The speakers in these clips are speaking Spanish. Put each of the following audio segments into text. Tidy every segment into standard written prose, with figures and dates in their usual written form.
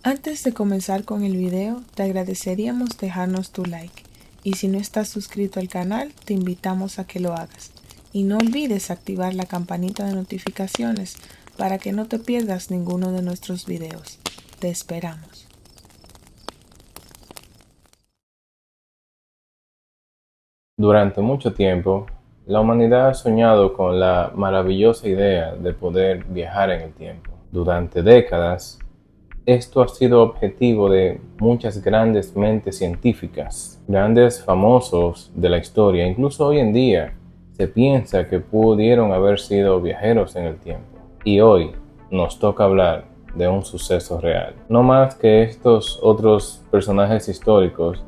Antes de comenzar con el video, te agradeceríamos dejarnos tu like. Y si no estás suscrito al canal, te invitamos a que lo hagas. Y no olvides activar la campanita de notificaciones para que no te pierdas ninguno de nuestros videos. Te esperamos. Durante mucho tiempo, la humanidad ha soñado con la maravillosa idea de poder viajar en el tiempo. Durante décadas, esto ha sido objetivo de muchas grandes mentes científicas, grandes famosos de la historia. Incluso hoy en día se piensa que pudieron haber sido viajeros en el tiempo. Y hoy nos toca hablar de un suceso real. No más que estos otros personajes históricos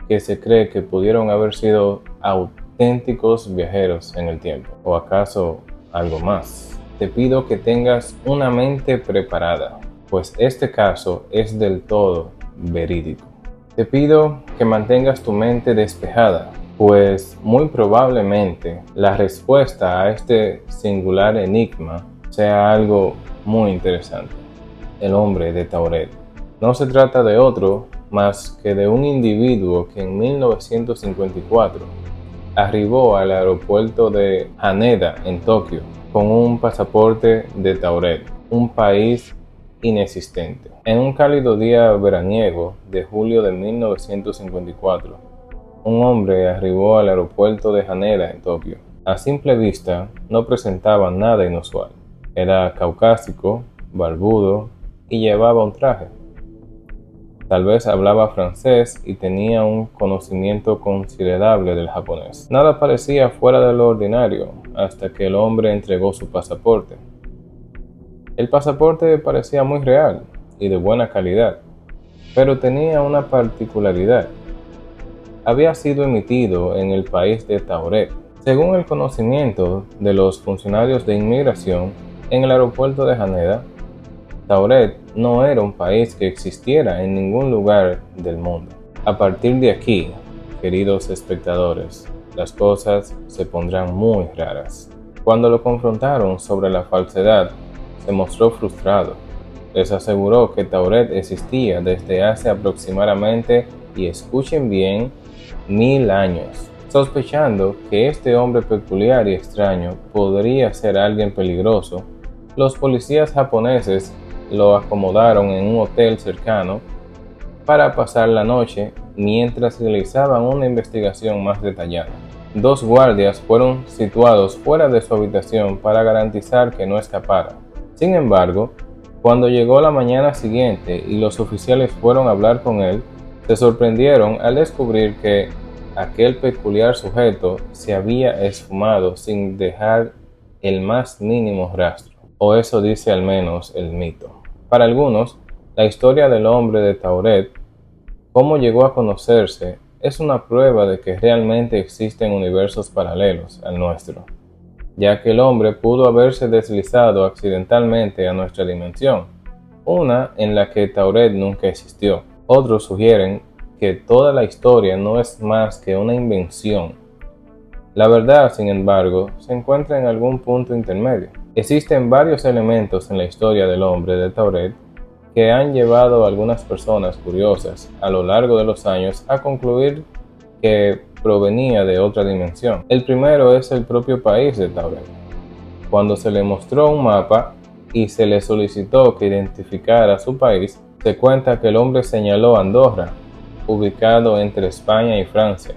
que se cree que pudieron haber sido auténticos viajeros en el tiempo. ¿O acaso algo más? Te pido que tengas una mente preparada, pues este caso es del todo verídico. Te pido que mantengas tu mente despejada, pues muy probablemente la respuesta a este singular enigma sea algo muy interesante. El hombre de Tauret. No se trata de otro más que de un individuo que en 1954 arribó al aeropuerto de Haneda en Tokio con un pasaporte de Tauret, un país inexistente. En un cálido día veraniego de julio de 1954, un hombre arribó al aeropuerto de Haneda en Tokio. A simple vista no presentaba nada inusual. Era caucásico, barbudo y llevaba un traje. Tal vez hablaba francés y tenía un conocimiento considerable del japonés. Nada parecía fuera de lo ordinario hasta que el hombre entregó su pasaporte. El pasaporte parecía muy real y de buena calidad, pero tenía una particularidad. Había sido emitido en el país de Tauret. Según el conocimiento de los funcionarios de inmigración en el aeropuerto de Haneda, Tauret no era un país que existiera en ningún lugar del mundo. A partir de aquí, queridos espectadores, las cosas se pondrán muy raras. Cuando lo confrontaron sobre la falsedad, se mostró frustrado. Les aseguró que Tauret existía desde hace aproximadamente, y escuchen bien, 1000 años. Sospechando que este hombre peculiar y extraño podría ser alguien peligroso, los policías japoneses lo acomodaron en un hotel cercano para pasar la noche mientras realizaban una investigación más detallada. 2 guardias fueron situados fuera de su habitación para garantizar que no escapara. Sin embargo, cuando llegó la mañana siguiente y los oficiales fueron a hablar con él, se sorprendieron al descubrir que aquel peculiar sujeto se había esfumado sin dejar el más mínimo rastro, o eso dice al menos el mito. Para algunos, la historia del hombre de Tauret, cómo llegó a conocerse, es una prueba de que realmente existen universos paralelos al nuestro, ya que el hombre pudo haberse deslizado accidentalmente a nuestra dimensión, una en la que Tauret nunca existió. Otros sugieren que toda la historia no es más que una invención. La verdad, sin embargo, se encuentra en algún punto intermedio. Existen varios elementos en la historia del hombre de Tauret que han llevado a algunas personas curiosas a lo largo de los años a concluir que provenía de otra dimensión. El primero es el propio país de Tauret. Cuando se le mostró un mapa y se le solicitó que identificara su país, se cuenta que el hombre señaló Andorra, ubicado entre España y Francia,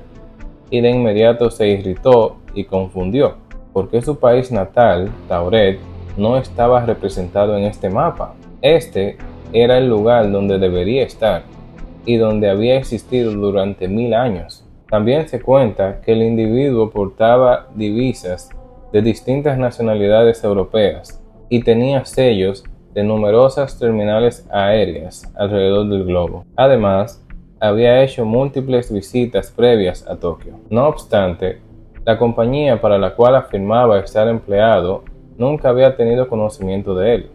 y de inmediato se irritó y confundió, porque su país natal, Tauret, no estaba representado en este mapa. Este era el lugar donde debería estar y donde había existido durante 1000 años. También se cuenta que el individuo portaba divisas de distintas nacionalidades europeas y tenía sellos de numerosas terminales aéreas alrededor del globo. Además, había hecho múltiples visitas previas a Tokio. No obstante, la compañía para la cual afirmaba estar empleado nunca había tenido conocimiento de él,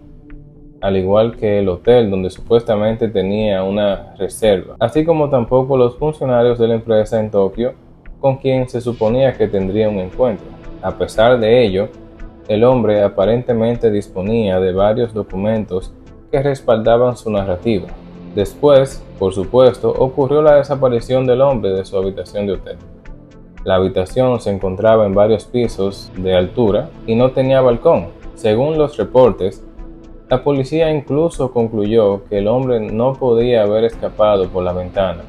al igual que el hotel donde supuestamente tenía una reserva, así como tampoco los funcionarios de la empresa en Tokio con quien se suponía que tendría un encuentro. A pesar de ello, el hombre aparentemente disponía de varios documentos que respaldaban su narrativa. Después, por supuesto, ocurrió la desaparición del hombre de su habitación de hotel. La habitación se encontraba en varios pisos de altura y no tenía balcón. Según los reportes, la policía incluso concluyó que el hombre no podía haber escapado por la ventana,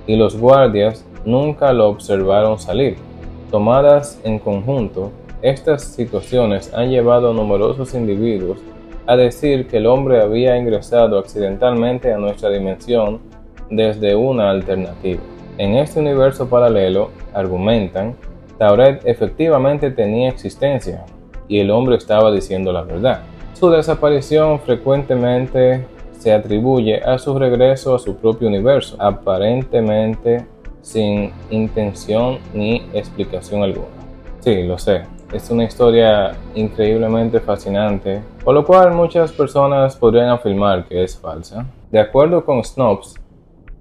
y los guardias nunca lo observaron salir. Tomadas en conjunto, estas situaciones han llevado a numerosos individuos a decir que el hombre había ingresado accidentalmente a nuestra dimensión desde una alternativa. En este universo paralelo, argumentan, Tauret efectivamente tenía existencia y el hombre estaba diciendo la verdad. Su desaparición frecuentemente se atribuye a su regreso a su propio universo, aparentemente sin intención ni explicación alguna. Sí, lo sé, es una historia increíblemente fascinante, por lo cual muchas personas podrían afirmar que es falsa. De acuerdo con Snopes,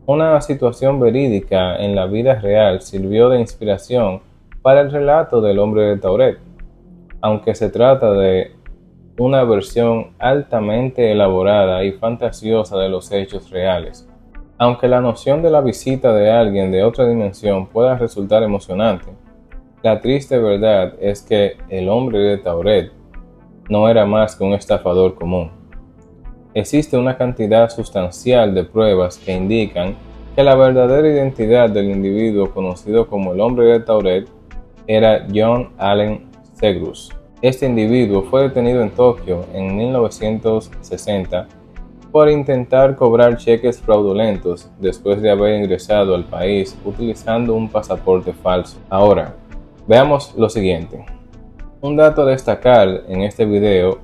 una situación verídica en la vida real sirvió de inspiración para el relato del hombre de Tauret, aunque se trata de una versión altamente elaborada y fantasiosa de los hechos reales. Aunque la noción de la visita de alguien de otra dimensión pueda resultar emocionante, la triste verdad es que el hombre de Tauret no era más que un estafador común. Existe una cantidad sustancial de pruebas que indican que la verdadera identidad del individuo conocido como el hombre de Tauret era John Allen Segrus. Este individuo fue detenido en Tokio en 1960 por intentar cobrar cheques fraudulentos después de haber ingresado al país utilizando un pasaporte falso. Ahora, veamos lo siguiente. Un dato a destacar en este video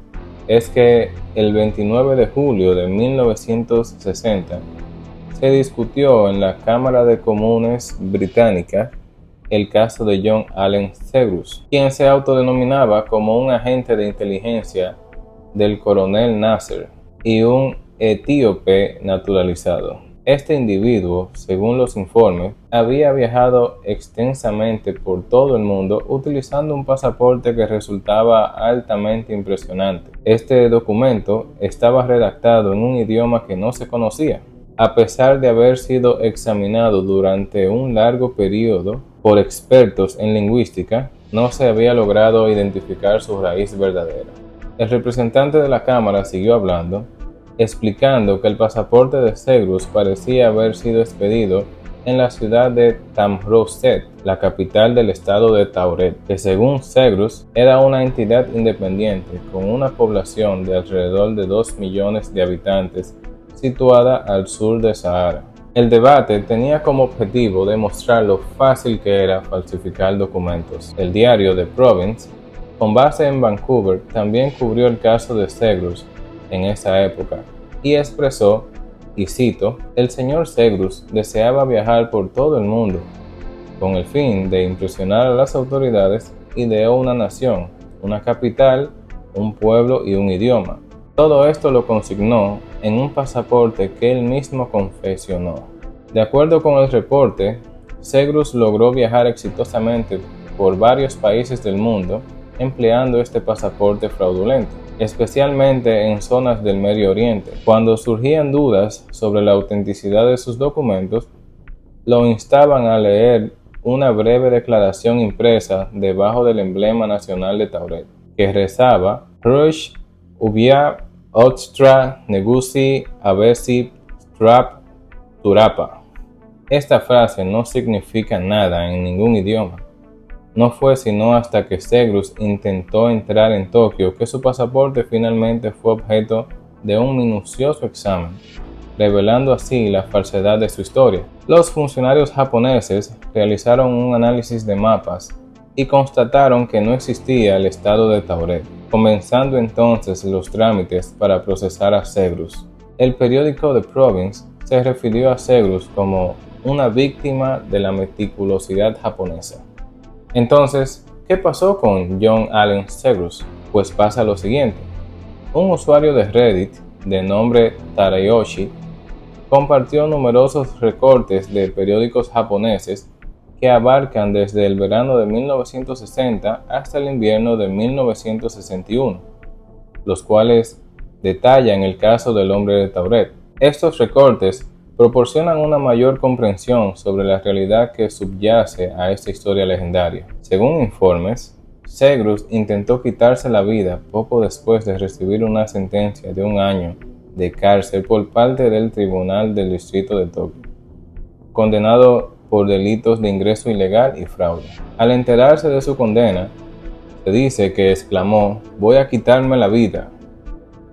es que el 29 de julio de 1960 se discutió en la Cámara de Comunes británica el caso de John Allen Segrus, quien se autodenominaba como un agente de inteligencia del coronel Nasser y un etíope naturalizado. Este individuo, según los informes, había viajado extensamente por todo el mundo utilizando un pasaporte que resultaba altamente impresionante. Este documento estaba redactado en un idioma que no se conocía. A pesar de haber sido examinado durante un largo periodo por expertos en lingüística, no se había logrado identificar su raíz verdadera. El representante de la Cámara siguió hablando, explicando que el pasaporte de Segrus parecía haber sido expedido en la ciudad de Tamroset, la capital del estado de Tauret, que según Segrus era una entidad independiente con una población de alrededor de 2 millones de habitantes situada al sur de Sahara. El debate tenía como objetivo demostrar lo fácil que era falsificar documentos. El diario The Province, con base en Vancouver, también cubrió el caso de Segrus en esa época y expresó, y cito, el señor Segrus deseaba viajar por todo el mundo con el fin de impresionar a las autoridades, ideó una nación, una capital, un pueblo y un idioma. Todo esto lo consignó en un pasaporte que él mismo confeccionó. De acuerdo con el reporte, Segrus logró viajar exitosamente por varios países del mundo empleando este pasaporte fraudulento, especialmente en zonas del Medio Oriente. Cuando surgían dudas sobre la autenticidad de sus documentos, lo instaban a leer una breve declaración impresa debajo del emblema nacional de Tauret, que rezaba Rush Ubia Otstra Negusi Avesi Strap Turapa. Esta frase no significa nada en ningún idioma. No fue sino hasta que Segrus intentó entrar en Tokio que su pasaporte finalmente fue objeto de un minucioso examen, revelando así la falsedad de su historia. Los funcionarios japoneses realizaron un análisis de mapas y constataron que no existía el estado de Tauret, comenzando entonces los trámites para procesar a Segrus. El periódico The Province se refirió a Segrus como una víctima de la meticulosidad japonesa. Entonces, ¿qué pasó con John Allen Segrus? Pues pasa lo siguiente. Un usuario de Reddit de nombre Tarayoshi compartió numerosos recortes de periódicos japoneses que abarcan desde el verano de 1960 hasta el invierno de 1961, los cuales detallan el caso del hombre de Tauret. Estos recortes proporcionan una mayor comprensión sobre la realidad que subyace a esta historia legendaria. Según informes, Zegrus intentó quitarse la vida poco después de recibir una sentencia de 1 año de cárcel por parte del Tribunal del Distrito de Tokio, condenado por delitos de ingreso ilegal y fraude. Al enterarse de su condena, se dice que exclamó: "Voy a quitarme la vida",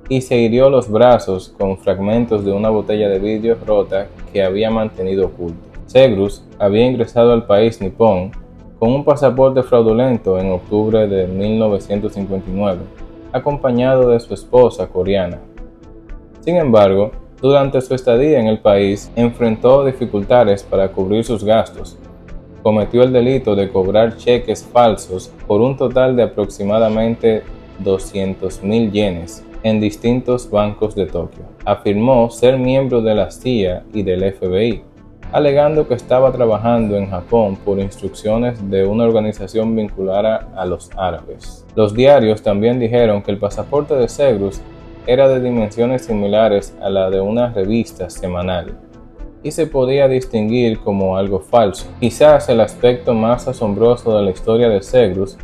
y se hirió los brazos con fragmentos de una botella de vidrio rota que había mantenido oculto. Zegrus había ingresado al país nipón con un pasaporte fraudulento en octubre de 1959, acompañado de su esposa coreana. Sin embargo, durante su estadía en el país, enfrentó dificultades para cubrir sus gastos. Cometió el delito de cobrar cheques falsos por un total de aproximadamente 200.000 yenes en distintos bancos de Tokio. Afirmó ser miembro de la CIA y del FBI, alegando que estaba trabajando en Japón por instrucciones de una organización vinculada a los árabes. Los diarios también dijeron que el pasaporte de Zegrus era de dimensiones similares a la de una revista semanal y se podía distinguir como algo falso. Quizás el aspecto más asombroso de la historia de Zegrus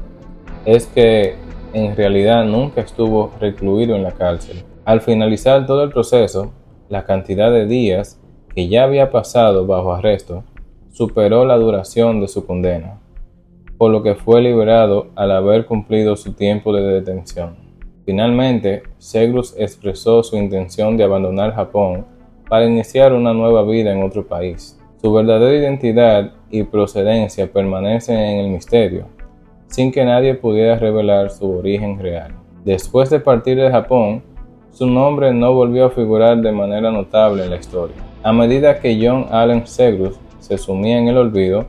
es que en realidad nunca estuvo recluido en la cárcel. Al finalizar todo el proceso, la cantidad de días que ya había pasado bajo arresto superó la duración de su condena, por lo que fue liberado al haber cumplido su tiempo de detención. Finalmente, Zegrus expresó su intención de abandonar Japón para iniciar una nueva vida en otro país. Su verdadera identidad y procedencia permanecen en el misterio, sin que nadie pudiera revelar su origen real. Después de partir de Japón, su nombre no volvió a figurar de manera notable en la historia. A medida que John Allen Zegrus se sumía en el olvido,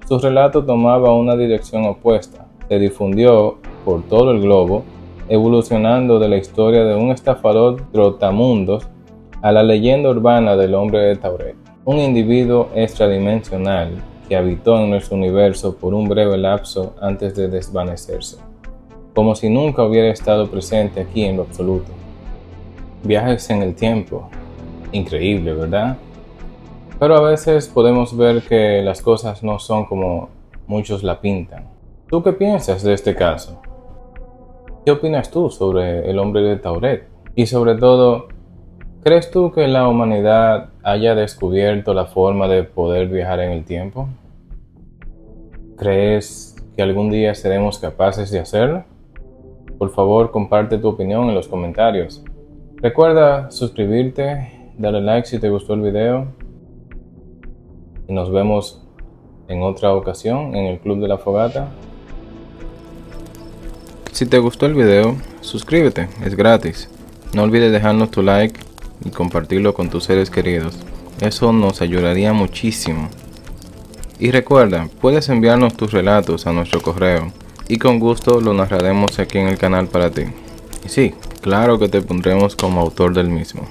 su relato tomaba una dirección opuesta. Se difundió por todo el globo, evolucionando de la historia de un estafador trotamundos a la leyenda urbana del hombre de Tauret, un individuo extradimensional que habitó en nuestro universo por un breve lapso antes de desvanecerse, como si nunca hubiera estado presente aquí en lo absoluto. Viajes en el tiempo. Increíble, ¿verdad? Pero a veces podemos ver que las cosas no son como muchos la pintan. ¿Tú qué piensas de este caso? ¿Qué opinas tú sobre el hombre de Tauret? Y sobre todo, ¿crees tú que la humanidad haya descubierto la forma de poder viajar en el tiempo? ¿Crees que algún día seremos capaces de hacerlo? Por favor, comparte tu opinión en los comentarios. Recuerda suscribirte, darle like si te gustó el video y nos vemos en otra ocasión en el Club de la Fogata. Si te gustó el video, suscríbete, es gratis. No olvides dejarnos tu like y compartirlo con tus seres queridos. Eso nos ayudaría muchísimo. Y recuerda, puedes enviarnos tus relatos a nuestro correo y con gusto lo narraremos aquí en el canal para ti. Y sí, claro que te pondremos como autor del mismo.